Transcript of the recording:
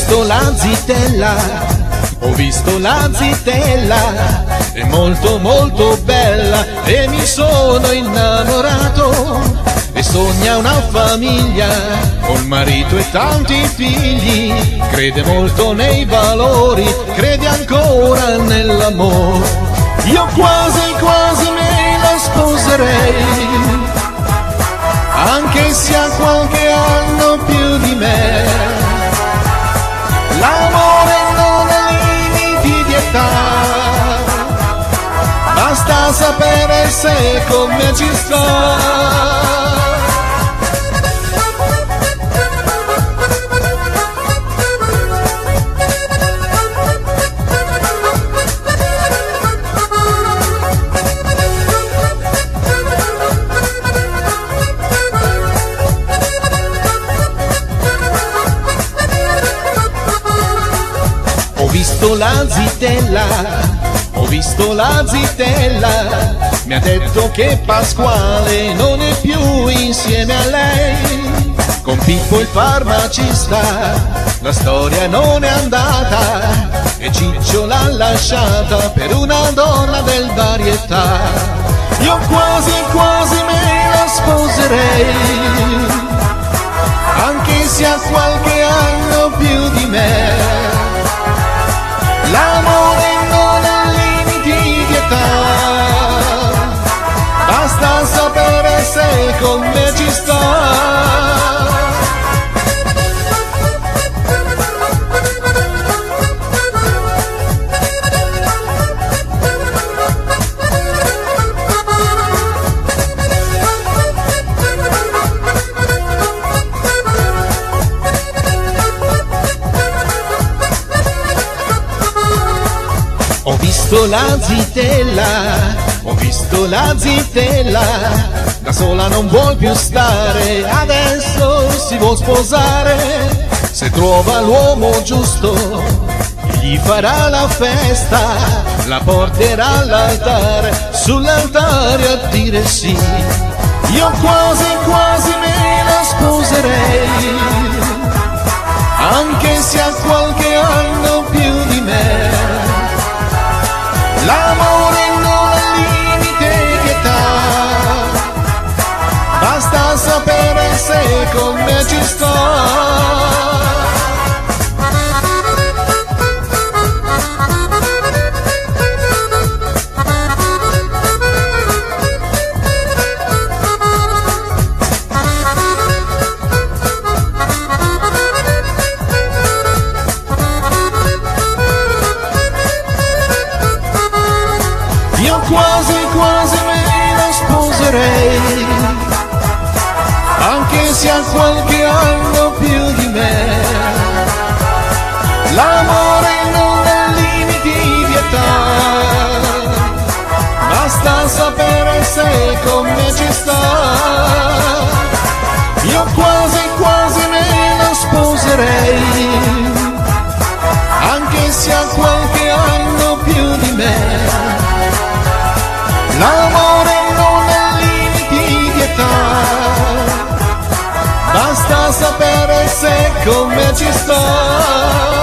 visto la zitella, ho visto la zitella, è molto molto bella e mi sono innamorato. E sogna una famiglia, col marito e tanti figli, crede molto nei valori, crede ancora nell'amore. Io quasi quasi me la sposerei, anche se ha qualche anno più di me. L'amore non ha limiti di età, basta sapere se con me ci sta. Ho visto la zitella, ho visto la zitella, mi ha detto che Pasquale non è più insieme a lei. Con Pippo il farmacista la storia non è andata e Ciccio l'ha lasciata per una donna del varietà. Io quasi quasi me la sposerei, anche se ha qualche anno più di me. L'amore non ha limiti di età, basta sapere se con me ci sta. Ho visto la zitella, ho visto la zitella, da sola non vuol più stare, adesso si vuol sposare. Se trova l'uomo giusto, gli farà la festa, la porterà all'altare, sull'altare a dire sì. Io quasi quasi me la sposerei, anche se ha qualche anno più di me. L'amore non ha limite di età, basta sapere se con me ci sta. Io quasi quasi me la sposerei, anche se ha qualche anno più di me. L'amore non ha limiti di età, basta sapere se con me ci sta. Io quasi quasi me la sposerei, anche se ha qualche anno più di me. L'amore non ha limiti di età, basta sapere se con me ci sta.